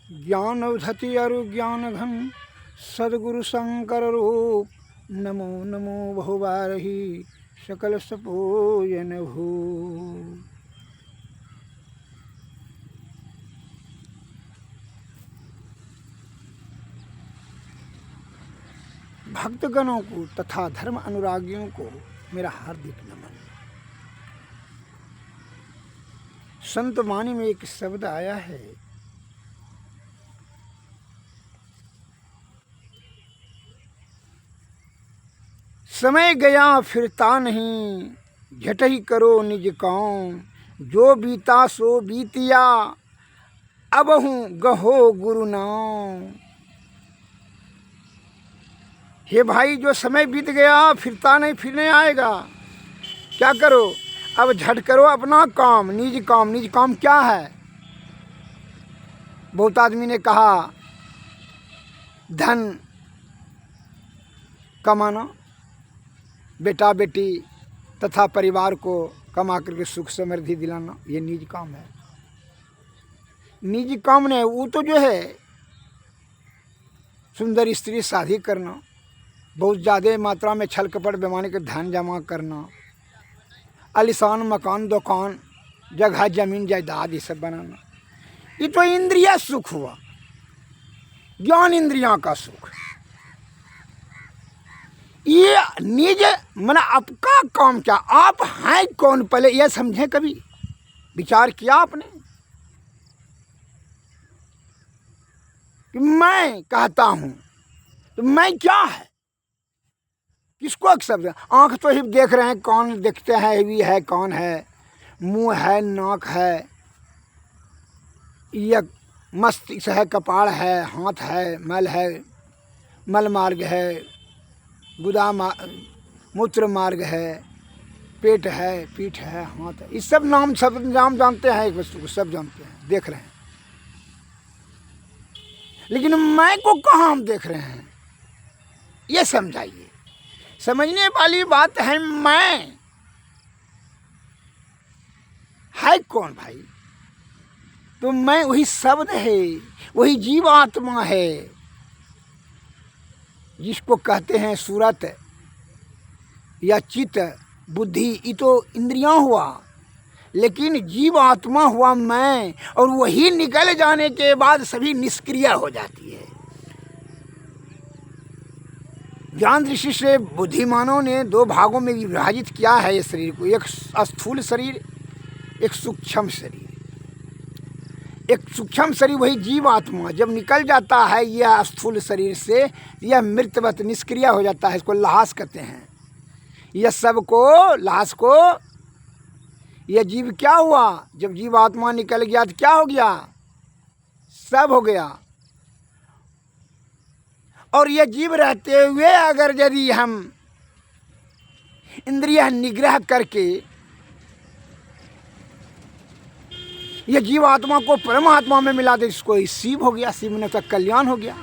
ज्ञान उधति अरु ज्ञान घन सदगुरु शंकर रूप। नमो नमो बहुबारही सकल सपूजन भू। भक्तगणों को तथा धर्म अनुरागियों को मेरा हार्दिक नमन। संत वाणी में एक शब्द आया है, समय गया फिरता नहीं, झट ही करो निज काम। जो बीता सो बीतिया, अब हूँ गहो गुरु नाम। हे भाई, जो समय बीत गया फिरता नहीं, फिर नहीं आएगा। क्या करो? अब झट करो अपना काम, निज काम। निज काम क्या है? बहुत आदमी ने कहा धन कमाना, बेटा बेटी तथा परिवार को कमा करके सुख समृद्धि दिलाना, ये निज काम है। निज काम नहीं, वो तो जो है सुंदर स्त्री शादी करना, बहुत ज़्यादा मात्रा में छल कपट बेईमानी के धन जमा करना, आलीशान मकान दुकान जगह जमीन जायदाद ये सब बनाना, ये तो इंद्रिय सुख हुआ, ज्ञान इंद्रियों का सुख। ये निज मन आपका काम क्या, आप हैं कौन, पहले यह समझे। कभी विचार किया आपने कि मैं कहता हूं तो मैं क्या है, किसको शब्द? आंख तो ही देख रहे हैं, कौन देखते हैं, ये है कौन है, मुंह है, नाक है, यह मस्तिष्क है, कपाड़ है, हाथ है, मल है, मल मार्ग है, गुदा मूत्र मार्ग है, पेट है, पीठ है, हाथ है, इस सब नाम जानते हैं, एक वस्तु को सब जानते हैं, देख रहे हैं। लेकिन मैं को कहाँ हम देख रहे हैं, ये समझाइए। समझने वाली बात है। मैं है कौन भाई? तो मैं वही शब्द है, वही जीवात्मा है, जिसको कहते हैं सूरत या चित्त बुद्धि। ये तो इंद्रियां हुआ, लेकिन जीवात्मा हुआ मैं, और वही निकल जाने के बाद सभी निष्क्रिय हो जाती है। ज्ञान दृष्टि से बुद्धिमानों ने दो भागों में विभाजित किया है ये शरीर को, एक स्थूल शरीर, एक सूक्ष्म शरीर। एक सूक्ष्म शरीर वही जीवात्मा जब निकल जाता है यह स्थूल शरीर से, यह मृतवत निष्क्रिय हो जाता है, इसको लाश कहते हैं। यह सब को लाश को, यह जीव क्या हुआ? जब जीवात्मा निकल गया तो क्या हो गया? सब हो गया। और यह जीव रहते हुए अगर यदि हम इंद्रिय निग्रह करके यह जीवात्मा को परमात्मा में मिला दे, इसको शिव हो गया, शिव ने तो कल्याण हो गया।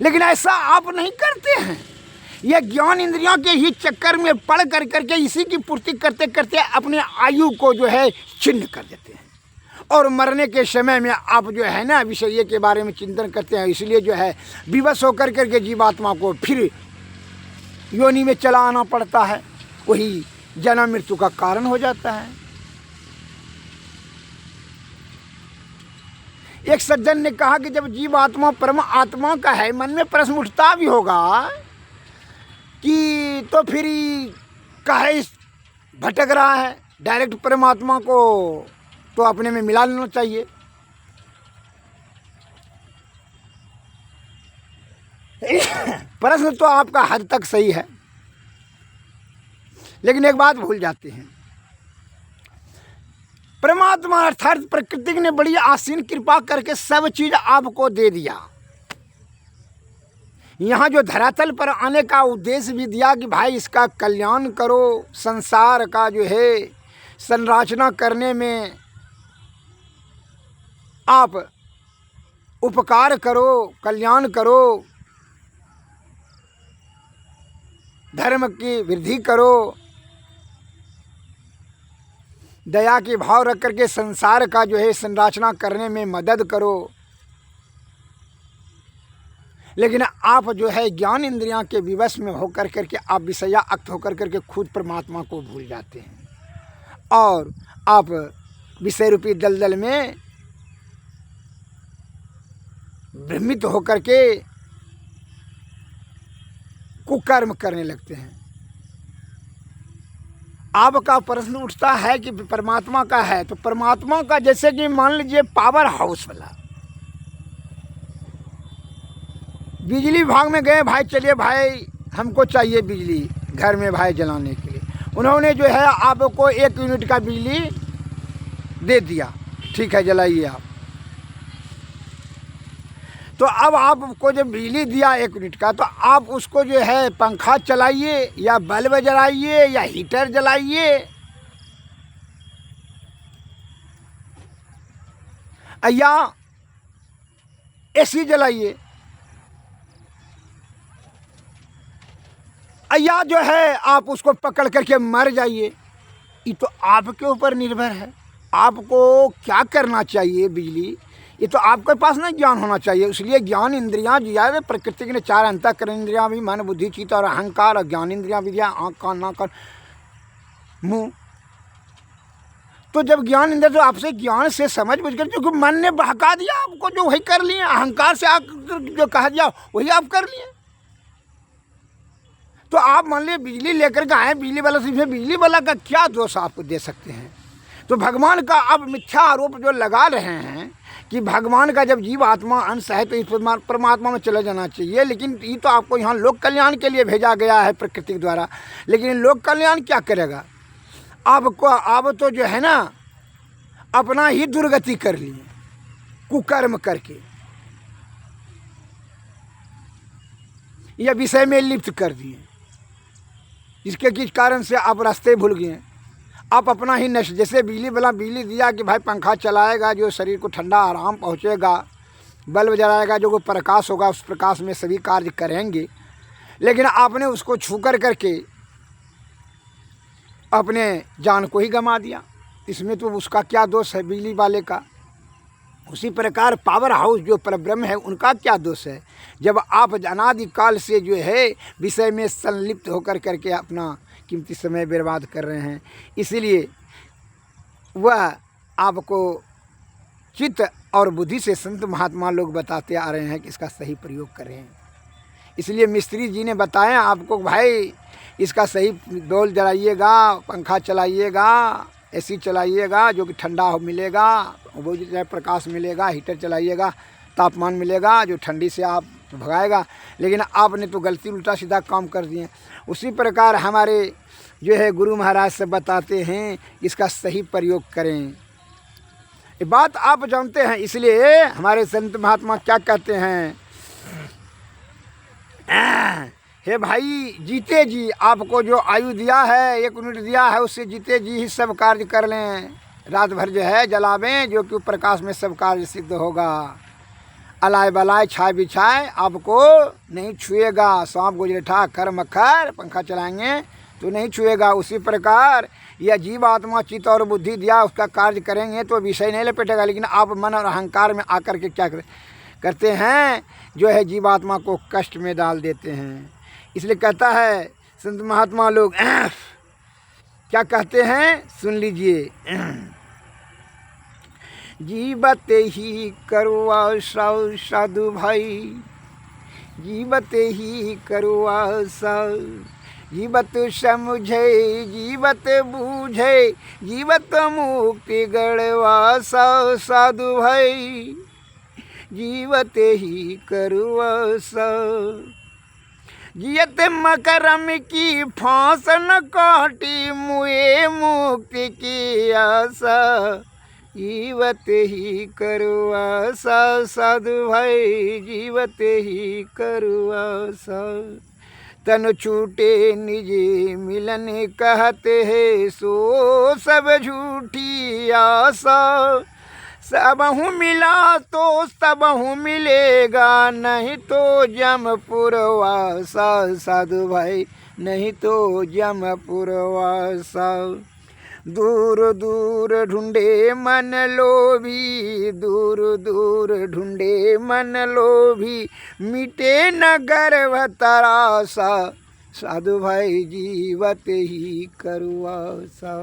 लेकिन ऐसा आप नहीं करते हैं। यह ज्ञान इंद्रियों के ही चक्कर में पड़ कर करके इसी की पूर्ति करते करते अपने आयु को जो है छिन्न कर देते हैं, और मरने के समय में आप जो है ना विषय के बारे में चिंतन करते हैं। इसलिए जो है विवश होकर करके जीवात्मा को फिर योनि में चला आना पड़ता है, वही जन्म मृत्यु का कारण हो जाता है। एक सज्जन ने कहा कि जब जीवात्मा परम आत्मा का है, मन में प्रश्न उठता भी होगा कि तो फिर काहे भटक रहा है, डायरेक्ट परमात्मा को तो अपने में मिला लेना चाहिए। प्रश्न तो आपका हद तक सही है, लेकिन एक बात भूल जाते हैं। परमात्मा अर्थात प्रकृति ने बड़ी आसीन कृपा करके सब चीज आपको दे दिया। यहाँ जो धरातल पर आने का उद्देश्य भी दिया कि भाई इसका कल्याण करो, संसार का जो है संरचना करने में आप उपकार करो, कल्याण करो, धर्म की वृद्धि करो, दया के भाव रख करके संसार का जो है संरचना करने में मदद करो। लेकिन आप जो है ज्ञान इंद्रियां के विवश में होकर करके आप विषयाक्त होकर करके खुद परमात्मा को भूल जाते हैं और आप विषय रूपी दलदल में भ्रमित होकर के कुकर्म करने लगते हैं। आपका प्रश्न उठता है कि परमात्मा का है, तो परमात्मा का जैसे कि मान लीजिए पावर हाउस वाला बिजली विभाग में गए, भाई चलिए भाई हमको चाहिए बिजली घर में भाई जलाने के लिए। उन्होंने जो है आपको 1 यूनिट का बिजली दे दिया, ठीक है जलाइए आप। तो अब आपको जब बिजली दिया 1 यूनिट का, तो आप उसको जो है पंखा चलाइए या बल्ब जलाइए या हीटर जलाइए या एसी जलाइए या जो है आप उसको पकड़ करके मर जाइए। ये तो आपके ऊपर निर्भर है, आपको क्या करना चाहिए। बिजली ये तो आपके पास ना ज्ञान होना चाहिए। इसलिए ज्ञान इंद्रियां जो है प्रकृति के 4 अंतःकरण इंद्रियां भी मन बुद्धि चित्त और अहंकार, और ज्ञान इंद्रियां विद्या आँख कान नाक और मुँह। तो जब ज्ञान इंद्रिया तो आपसे ज्ञान से समझ बुझ कर, जो मन ने बहका दिया आपको, जो वही कर लिए, अहंकार से आप जो कहा दिया वही आप कर लिए। तो आप मान लीजिए बिजली लेकर के आए, बिजली वाला से बिजली वाला का क्या दोष आपको दे सकते हैं। तो भगवान का अब मिथ्या आरोप जो लगा रहे हैं कि भगवान का जब जीव आत्मा अंश है तो इस परमात्मा में चले जाना चाहिए। लेकिन ये तो आपको यहाँ लोक कल्याण के लिए भेजा गया है प्रकृति द्वारा, लेकिन लोक कल्याण क्या करेगा आपको। आप तो जो है ना अपना ही दुर्गति कर लिए कुकर्म करके, या विषय में लिप्त कर दिए, जिसके किस कारण से आप रास्ते भूल गए। आप अपना ही नष्ट, जैसे बिजली वाला बिजली दिया कि भाई पंखा चलाएगा जो शरीर को ठंडा आराम पहुँचेगा, बल्ब जलाएगा जो प्रकाश होगा उस प्रकाश में सभी कार्य करेंगे, लेकिन आपने उसको छू कर करके अपने जान को ही गंवा दिया। इसमें तो उसका क्या दोष है बिजली वाले का। उसी प्रकार पावर हाउस जो परब्रह्म है उनका क्या दोष है, जब आप अनादिकाल से जो है विषय में संलिप्त होकर करके अपना कीमती समय बर्बाद कर रहे हैं। इसलिए वह आपको चित्त और बुद्धि से संत महात्मा लोग बताते आ रहे हैं कि इसका सही प्रयोग करें। इसलिए मिस्त्री जी ने बताया आपको, भाई इसका सही बल्ब जलाइएगा, पंखा चलाइएगा, एसी चलाइएगा जो कि ठंडा हो मिलेगा, वो जो प्रकाश मिलेगा, हीटर चलाइएगा तापमान मिलेगा जो ठंडी से आप भगाएगा। लेकिन आपने तो गलती उल्टा सीधा काम कर दिए। उसी प्रकार हमारे जो है गुरु महाराज से बताते हैं इसका सही प्रयोग करें। ये बात आप जानते हैं, इसलिए हमारे संत महात्मा क्या कहते हैं, हे भाई जीते जी आपको जो आयु दिया है 1 यूनिट दिया है, उससे जीते जी ही सब कार्य कर लें। रात भर जो है जलावें जो कि प्रकाश में सब कार्य सिद्ध होगा। अलाय बलाय छाय बिछाए आपको नहीं छुएगा। सांप गुजरेठा खर मक्खर पंखा चलाएंगे तो नहीं छुएगा। उसी प्रकार यह जीव आत्मा चित्त और बुद्धि दिया उसका कार्य करेंगे तो विषय नहीं लपेटेगा। लेकिन आप मन और अहंकार में आकर के क्या करते हैं, जो है जीवात्मा को कष्ट में डाल देते हैं। इसलिए कहता है संत महात्मा लोग क्या कहते हैं, सुन लीजिए। जीवते ही करुआ साधु भाई, जीवते ही करुआ जीवत समझे जीवत बूझे जीवत मुक्ति गढ़वा साधु भाई, जीवते ही करुआ जियत मकरम की फांस न काटी मुए मुक्ति की आशा, जीवत ही करुआ साधु भाई, जीवत ही करुआ तन छूटे निजे मिलन कहते हैं सो सब झूठी आशा। सबहु मिला तो सबहु मिलेगा नहीं तो जमपुरवासा साधु भाई, नहीं तो जमपुरवासा। दूर दूर ढूंढे मन लोभी, दूर दूर ढूंढे मन लोभी, मिटे न गर्व तरासा, साधु भाई जीवत ही करुआसा।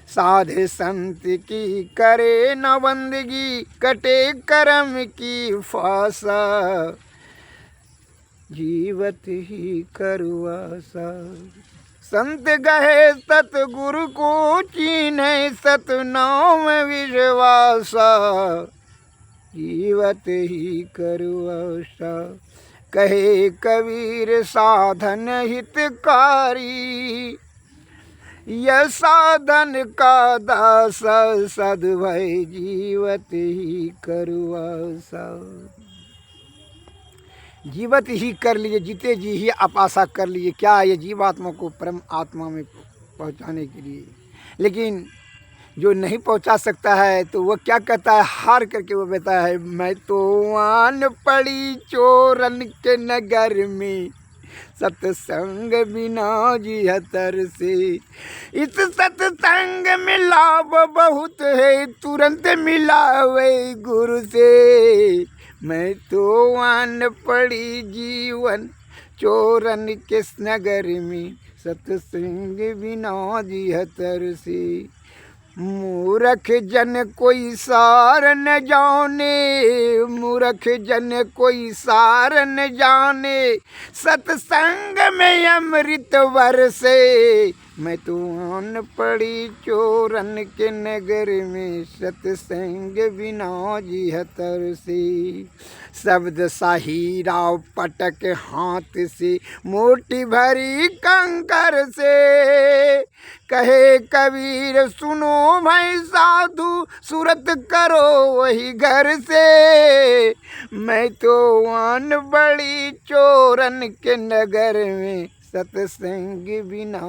साध संत की करे न बंदगी, कटे कर्म की फासा, जीवत ही करुआसा। संत गहे सतगुरु को चीन्हे, सतनाम विश्वासा, जीवत ही करुआसा। कहे कबीर साधन हितकारी, यह साधन का दास, साधु भाई जीवत ही करुआसा। जीवत ही कर लिए, जीते जी ही आप आशा कर लिए। क्या ये जीवात्मा को परम आत्मा में पहुंचाने के लिए। लेकिन जो नहीं पहुंचा सकता है तो वह क्या कहता है, हार करके वो कहता है, मैं तो आन पड़ी चोरन के नगर में, सत्संग बिना जिहतर से। इस सत्संग में लाभ बहुत है, तुरंत मिलावे गुरु से। मैं तो आन पड़ी जीवन चोरन के नगर में, सत्संग बिना जिहतर से। मूर्ख जन कोई सार न जाने, मूर्ख जन कोई सार न जाने, सत्संग में अमृत बरसे। मैं तो आन पड़ी चोरन के नगर में, सत्संग बिना जिहतर से। शब्द साही राव पटक हाथ से, मोटी भरी कंकर से। कहे कबीर सुनो भाई साधु, सूरत करो वही घर से। मैं तो आन बड़ी चोरन के नगर में, सत्संग बिना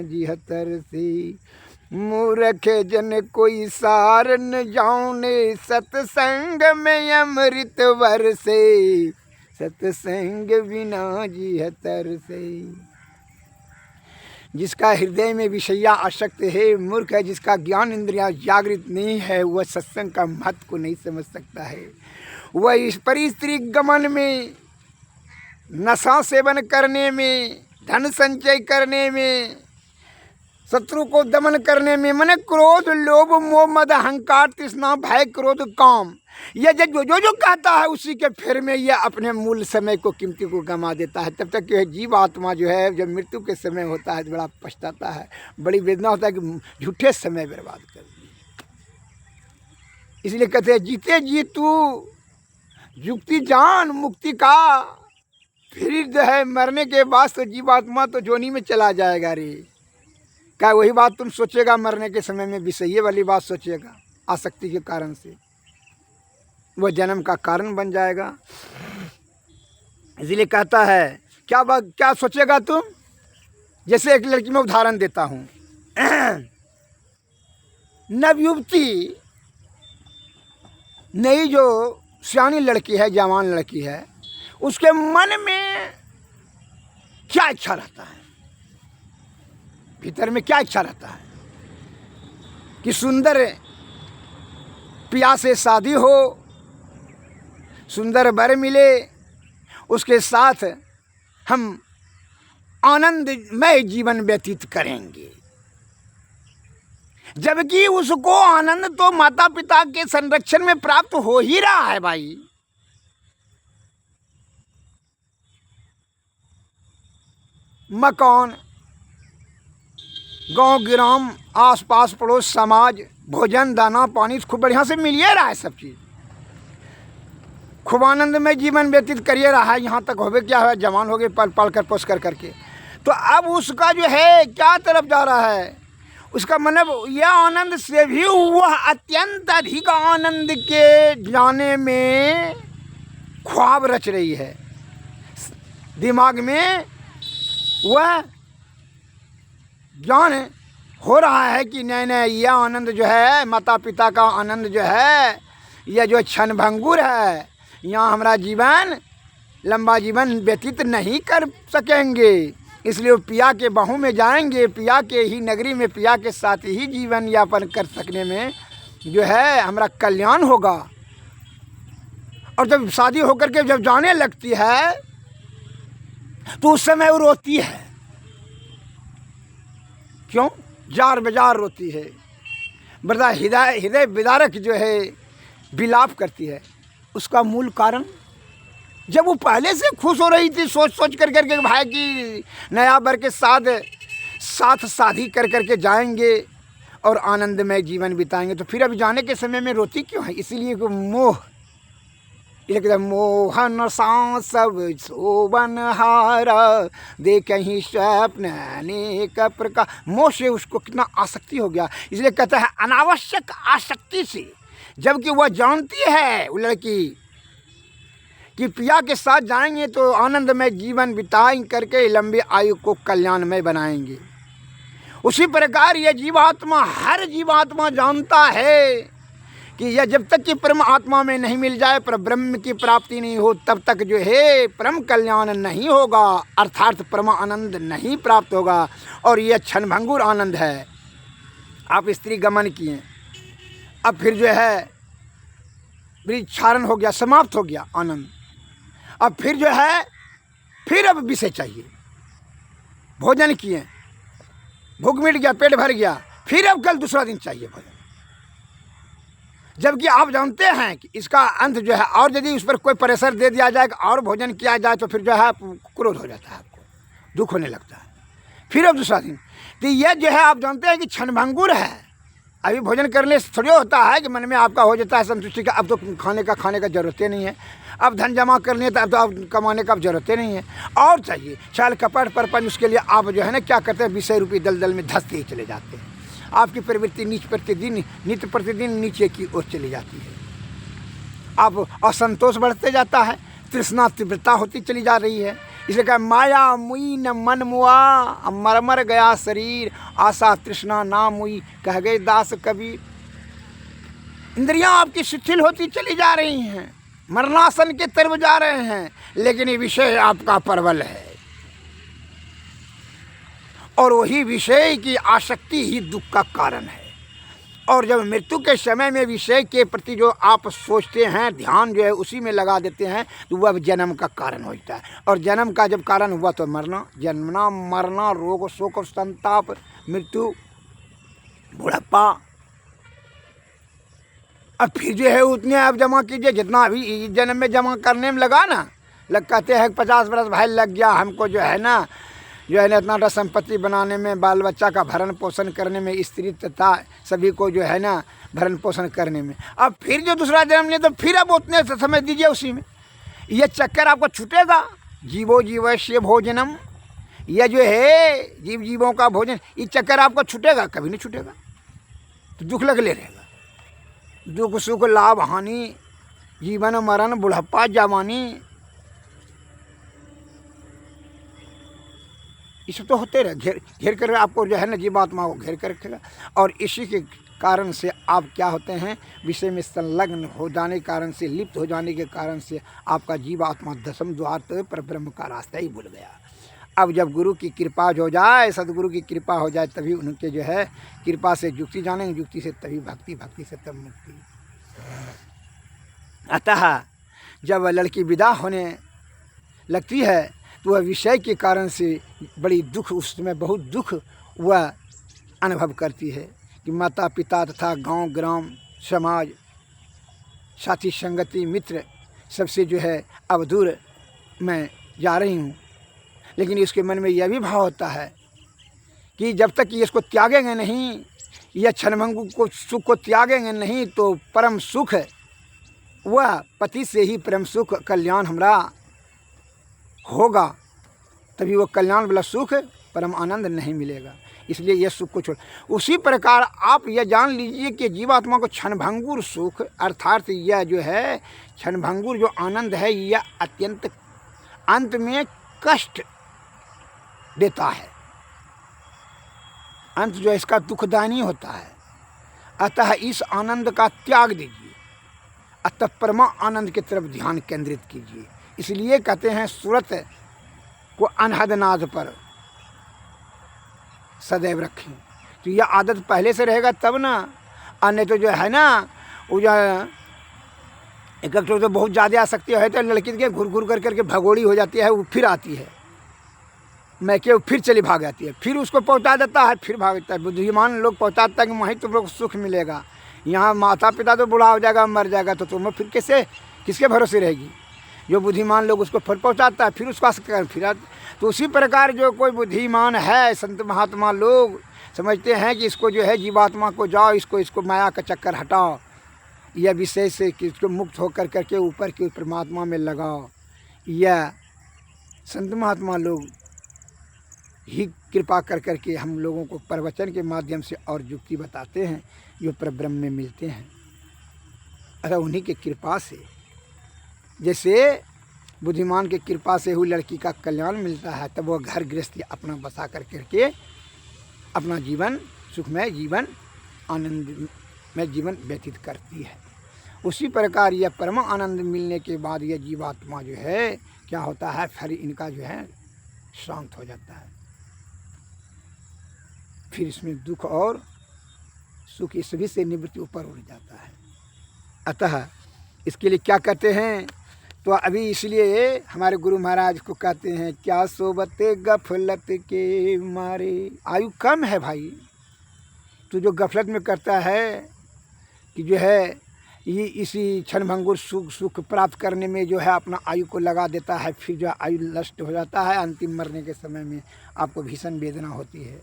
जिहतर से। मूर्ख जन कोई सार न जाने, सत्संग में अमृत बरसे। सत्संग बिना जिहतर से। जिसका हृदय में विषया आसक्त है, मूर्ख है, जिसका ज्ञान इंद्रियां जागृत नहीं है, वह सत्संग का महत्व को नहीं समझ सकता है। वह इस परिस्त्री गमन में, नशा सेवन करने में, धन संचय करने में, शत्रु को दमन करने में, मन क्रोध लोभ मोह मद अहंकार तृष्णा भय क्रोध काम, यह जो जो जो कहता है उसी के फेर में यह अपने मूल समय को कीमती को गंवा देता है। तब तक यह जीव आत्मा जो है, जब मृत्यु के समय होता है तो बड़ा पछताता है, बड़ी वेदना होता है कि झूठे समय बर्बाद कर दिए। इसलिए कहते हैं, जीते जी तू जुक्ति जान मुक्ति का, फिर जो है मरने के बाद तो जीवात्मा तो जोनी में चला जाएगा रे। क्या वही बात तुम सोचेगा मरने के समय में, विषय वाली बात सोचेगा, आसक्ति के कारण से वह जन्म का कारण बन जाएगा। इसलिए कहता है, क्या सोचेगा तुम। जैसे एक लड़की में उदाहरण देता हूँ, नवयुवती नई जो सियानी लड़की है, जवान लड़की है, उसके मन में क्या इच्छा रहता है, भीतर में क्या इच्छा रहता है कि सुंदर पिया से शादी हो, सुंदर वर मिले, उसके साथ हम आनंदमय जीवन व्यतीत करेंगे। जबकि उसको आनंद तो माता पिता के संरक्षण में प्राप्त हो ही रहा है भाई। मकान, गांव गिराम, आसपास पड़ोस समाज, भोजन दाना पानी खूब बढ़िया से मिल ही रहा है, सब चीज़ खूब आनंद में जीवन व्यतीत करिए रहा है। यहाँ तक होवे क्या है, जवान हो गए पल पल कर पोस कर करके। तो अब उसका जो है क्या तरफ जा रहा है, उसका मतलब यह आनंद से भी वह अत्यंत अधिक आनंद के जाने में ख्वाब रच रही है। दिमाग में वह ज्ञान हो रहा है कि नहीं नहीं, यह आनंद जो है, माता पिता का आनंद जो है, यह जो क्षण भंगुर है, यहाँ हमारा जीवन लंबा जीवन व्यतीत नहीं कर सकेंगे। इसलिए वो पिया के बाहों में जाएंगे, पिया के ही नगरी में पिया के साथ ही जीवन यापन कर सकने में जो है हमारा कल्याण होगा। और जब शादी होकर के जब जाने लगती है तो उस समय वो रोती है। क्यों? जार बेजार रोती है, बड़ा हृदय विदारक जो है विलाप करती है। उसका मूल कारण, जब वो पहले से खुश हो रही थी सोच सोच कर करके भाई की नया बर के साथ शादी कर करके जाएंगे और आनंदमय जीवन बिताएंगे, तो फिर अब जाने के समय में रोती क्यों है? इसीलिए कि मोह, एकदम मोहन सा सब शोभन हारा देखहि स्वप्न अनेक प्रकार। मोह से उसको कितना आसक्ति हो गया, इसलिए कहता है अनावश्यक आसक्ति से। जबकि वह जानती है वो लड़की कि पिया के साथ जाएंगे तो आनंदमय जीवन बिताएं करके लंबी आयु को कल्याणमय बनाएंगे। उसी प्रकार यह जीवात्मा, हर जीवात्मा जानता है कि यह जब तक कि परम आत्मा में नहीं मिल जाए, पर ब्रह्म की प्राप्ति नहीं हो, तब तक जो है परम कल्याण नहीं होगा, अर्थात परम आनंद नहीं प्राप्त होगा। और यह क्षणभंगुर आनंद है। आप स्त्री गमन किए, अब फिर जो है वृक्षारण हो गया, समाप्त हो गया आनंद। अब फिर जो है फिर अब विषय चाहिए। भोजन किए, भूख मिट गया, पेट भर गया, फिर अब कल दूसरा दिन चाहिए भोजन। जबकि आप जानते हैं कि इसका अंत जो है, और यदि उस पर कोई प्रेशर दे दिया जाए और भोजन किया जाए तो फिर जो है क्रोध हो जाता है, आपको दुख होने लगता है। फिर अब दूसरा दिन, तो यह जो है आप जानते हैं कि क्षणभंगुर है। अभी भोजन करने से थोड़ी होता है कि मन में आपका हो जाता है संतुष्टि का, अब तो खाने का ज़रूरत ही नहीं है, अब धन जमा करनी है तो अब तो आप कमाने का अब ज़रूरत ही नहीं है, और चाहिए चाल कपट परपंच। उसके लिए आप जो है ना क्या करते हैं, विषय रूपी दलदल में धंसते ही चले जाते हैं। आपकी प्रवृत्ति नित्य प्रतिदिन नीचे की ओर चली जाती है। आप असंतोष बढ़ते जाता है, तृष्णा तीव्रता होती चली जा रही है। इसलिए कहा माया मुई न मन मुआ, मर गया शरीर, आशा तृष्णा ना मुई, कह गए दास कबीर। इंद्रियां आपकी शिथिल होती चली जा रही हैं, मरणासन के तरफ जा रहे हैं, लेकिन ये विषय आपका प्रबल है। और वही विषय की आसक्ति ही दुख का कारण है। और जब मृत्यु के समय में विषय के प्रति जो आप सोचते हैं, ध्यान जो है उसी में लगा देते हैं, तो वह जन्म का कारण होता है। और जन्म का जब कारण हुआ तो मरना, जन्मना मरना, रोग शोक संताप, मृत्यु, बुढ़ापा। अब फिर जो है उतने आप जमा कीजिए जितना अभी जन्म में जमा करने में लगा ना। कहते हैं 50 बरस भाई लग गया हमको जो है ना इतना संपत्ति बनाने में, बाल बच्चा का भरण पोषण करने में, स्त्री तथा सभी को जो है ना भरण पोषण करने में। अब फिर जो दूसरा जन्म ले तो फिर अब उतने समय दीजिए उसी में। यह चक्कर आपको छूटेगा। जीवो जीवस्य भोजनम, यह जो है जीवों का भोजन, ये चक्कर आपको छूटेगा? कभी नहीं छूटेगा। तो दुख लगले रहेगा, दुख सुख लाभ हानि, जीवन मरण, बुढ़ापा जवानी, इसे तो होते रहे, घेर कर आपको जो है ना जीवात्मा को घेर कर रखेगा। और इसी के कारण से आप क्या होते हैं, विषय में संलग्न हो जाने के कारण से, लिप्त हो जाने के कारण से आपका जीवात्मा दशम द्वार तो पर ब्रह्म का रास्ता ही भूल गया। अब जब गुरु की कृपा हो जाए, सदगुरु की कृपा हो जाए, तभी उनके जो है कृपा से युक्ति जानेंगे, युक्ति से तभी भक्ति, भक्ति से तब मुक्ति। अतः जब लड़की विदा होने लगती है तो वह विषय के कारण से बड़ी दुख, उसमें बहुत दुख वह अनुभव करती है कि माता पिता तथा गांव ग्राम समाज साथी संगति मित्र सबसे जो है अब दूर मैं जा रही हूँ। लेकिन इसके मन में यह भी भाव होता है कि जब तक कि इसको त्यागेंगे नहीं, यह क्षणभंगुर को सुख को त्यागेंगे नहीं, तो परम सुख वह पति से ही परम सुख कल्याण हमारा होगा। तभी वो कल्याण वाला सुख परम आनंद नहीं मिलेगा। इसलिए यह सुख को छोड़। उसी प्रकार आप यह जान लीजिए कि जीवात्मा को क्षणभंगुर सुख, अर्थात यह जो है क्षणभंगुर जो आनंद है, यह अत्यंत अंत में कष्ट देता है। अंत जो है इसका दुखदायी होता है। अतः इस आनंद का त्याग दीजिए, अतः परमा आनंद की तरफ ध्यान केंद्रित कीजिए। इसलिए कहते हैं सूरत को अनहद नाद पर सदैव रखें। तो यह आदत पहले से रहेगा तब ना, अन्य तो जो है ना वो जो एक तो बहुत ज़्यादा आसक्ति है तो लड़की के घुर घुर कर करके भगोड़ी हो जाती है, वो फिर आती है मैके, फिर चली भाग जाती है, फिर उसको पहुंचा देता है, फिर भागता है। बुद्धिमान लोग पहुंचाता है कि वहीं तुम लोग को सुख मिलेगा, यहाँ माता पिता तो बूढ़ा हो जाएगा मर जाएगा तो तुम्हें फिर कैसे किसके भरोसे रहेगी। जो बुद्धिमान लोग उसको फल पहुंचाता है, फिर उसको फिर तो उसी प्रकार जो कोई बुद्धिमान है, संत महात्मा लोग समझते हैं कि इसको जो है जीवात्मा को जाओ, इसको माया का चक्कर हटाओ, यह विषय से कि इसको मुक्त होकर करके ऊपर के परमात्मा में लगाओ। यह संत महात्मा लोग ही कृपा कर करके हम लोगों को प्रवचन के माध्यम से और युक्ति बताते हैं जो परब्रह्म में मिलते हैं। अतः उन्हीं के कृपा से, जैसे बुद्धिमान के कृपा से हुई लड़की का कल्याण मिलता है, तब वह घर गृहस्थी अपना बसा कर करके अपना जीवन सुखमय जीवन आनंदमय जीवन व्यतीत करती है। उसी प्रकार यह परम आनंद मिलने के बाद यह जीवात्मा जो है क्या होता है, फिर इनका जो है शांत हो जाता है, फिर इसमें दुख और सुख इस सभी से निवृत्ति ऊपर उठ जाता है। अतः इसके लिए क्या कहते हैं, तो अभी इसलिए हमारे गुरु महाराज को कहते हैं क्या सोबत गफलत के मारे। आयु कम है भाई, तू जो गफलत में करता है कि जो है ये इसी क्षणभंगुर सुख प्राप्त करने में जो है अपना आयु को लगा देता है, फिर जो आयु नष्ट हो जाता है, अंतिम मरने के समय में आपको भीषण वेदना होती है।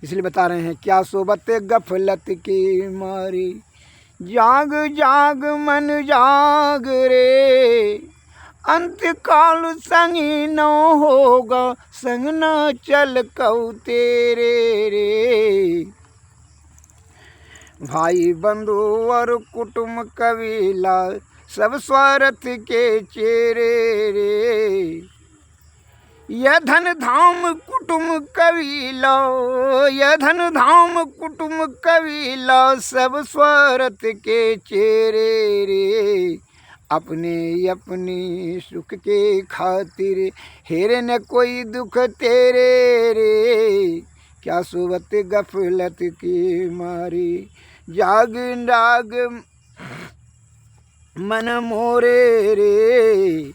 इसलिए बता रहे हैं क्या सोबत गफलत के मारे, जाग जाग मन जाग रे, अंत काल संगी न होगा, संग न चल कऊ तेरे रे। भाई बंधु और कुटुंब कबीला सब स्वार्थ के चेरे रे, यह धन धाम कुटुंब कबीला, यह धन धाम कुटुंब कबीला सब स्वार्थ के चेरे रे, अपने अपनी सुख के खातिर हेरे न कोई दुख तेरे रे। क्या सोबत गफलत की मारी, जाग जाग मन मोरे रे,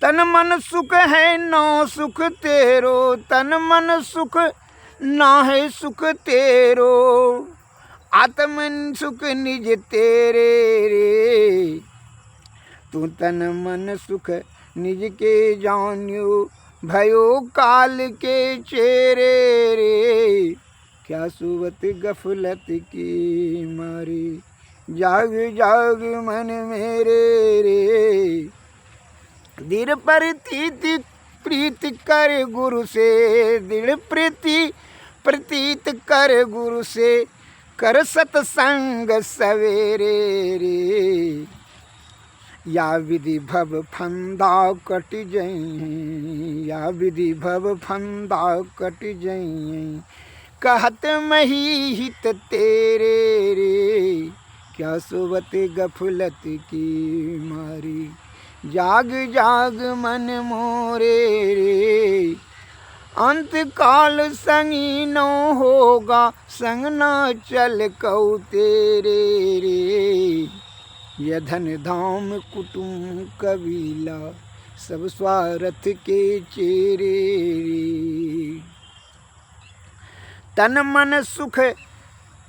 तन मन सुख है ना सुख तेरो, तन मन सुख ना है सुख तेरो, आत्मन सुख निज तेरे रे। तू तन मन सुख निज के जानियो, भयो काल के चेरे रे। क्या सोबत गफलत की मारी, जाग जाग मन मेरे रे, दृढ़ प्रतीत प्रीत कर गुरु से, दृढ़ प्रीति प्रतीत कर गुरु से, कर सत्संग सवेरे रे। या विधि भव फंदा कट जई, या विधि भव फंदा कट जई, कहत मही हित तेरे रे। क्या सोबत गफलत की मारी, जाग जाग मन मोरे रे, अंत काल संगी न होगा, संग न चल कऊ तेरे रे। यह धन धाम कुटुंब कबीला सब स्वार्थ के चेरे रे। तन मन सुख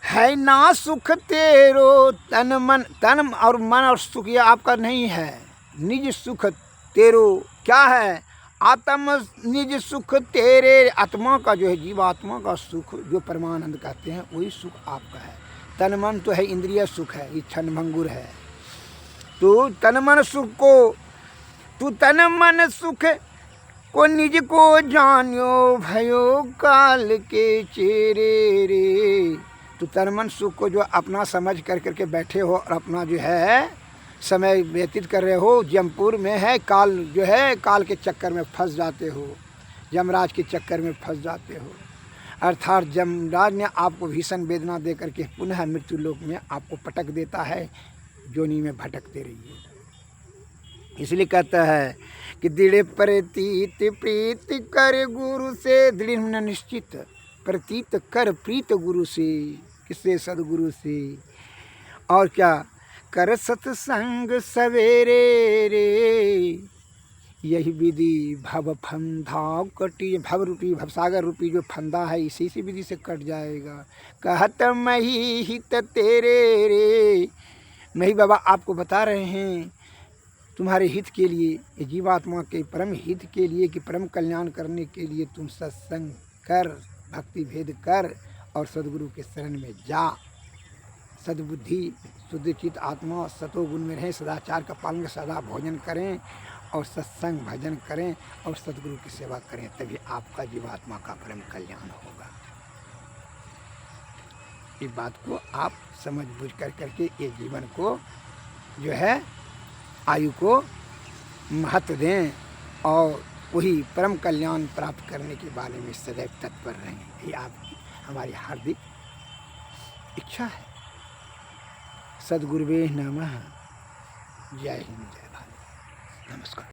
है ना सुख तेरो, तन और मन और सुख ये आपका नहीं है, निज सुख तेरो क्या है, आत्म निज सुख तेरे। आत्मा का जो है जीवात्मा का सुख जो परमानंद कहते हैं वही सुख आपका है। तन मन तो है इंद्रिय सुख है, ये क्षणभंगुर है। तो तन मन सुख को, तू तन मन सुख को निज को जानियो, भयो काल के चेरे रे। तो तन मन सुख को जो अपना समझ कर करके बैठे हो और अपना जो है समय व्यतीत कर रहे हो, जमपुर में है काल जो है, काल के चक्कर में फंस जाते हो, यमराज के चक्कर में फंस जाते हो। अर्थात यमराज ने आपको भीषण वेदना दे करके पुनः मृत्यु लोक में आपको पटक देता है, जोनी में भटकते रहिए। इसलिए कहता है कि दृढ़ प्रतीत प्रीत कर गुरु से, दृढ़ होना निश्चित, प्रतीत कर प्रीत गुरु से, किससे? सदगुरु से। और क्या? कर सत्संग सवेरे रे, यही विधि भव फंदा कटी, भव रूपी भवसागर रूपी जो फंदा है इसी से विधि से कट जाएगा। कहत मही हित तेरे रे, मही बाबा आपको बता रहे हैं तुम्हारे हित के लिए, ये जीवात्मा के परम हित के लिए, कि परम कल्याण करने के लिए तुम सत्संग कर, भक्ति भेद कर और सदगुरु के शरण में जा। सद्बुद्धि शुद्ध चित आत्मा सतोगुण में रहें, सदाचार का पालन, सदा भोजन करें और सत्संग भजन करें और सदगुरु की सेवा करें, तभी आपका जीवात्मा का परम कल्याण होगा। इस बात को आप समझ बुझ कर करके ये जीवन को जो है आयु को महत्व दें और वही परम कल्याण प्राप्त करने के बारे में सदैव तत्पर रहें। ये आपकी हमारी हार्दिक इच्छा है। सद्गुरुवे नमः। जय हिंद, जय भारत, नमस्कार।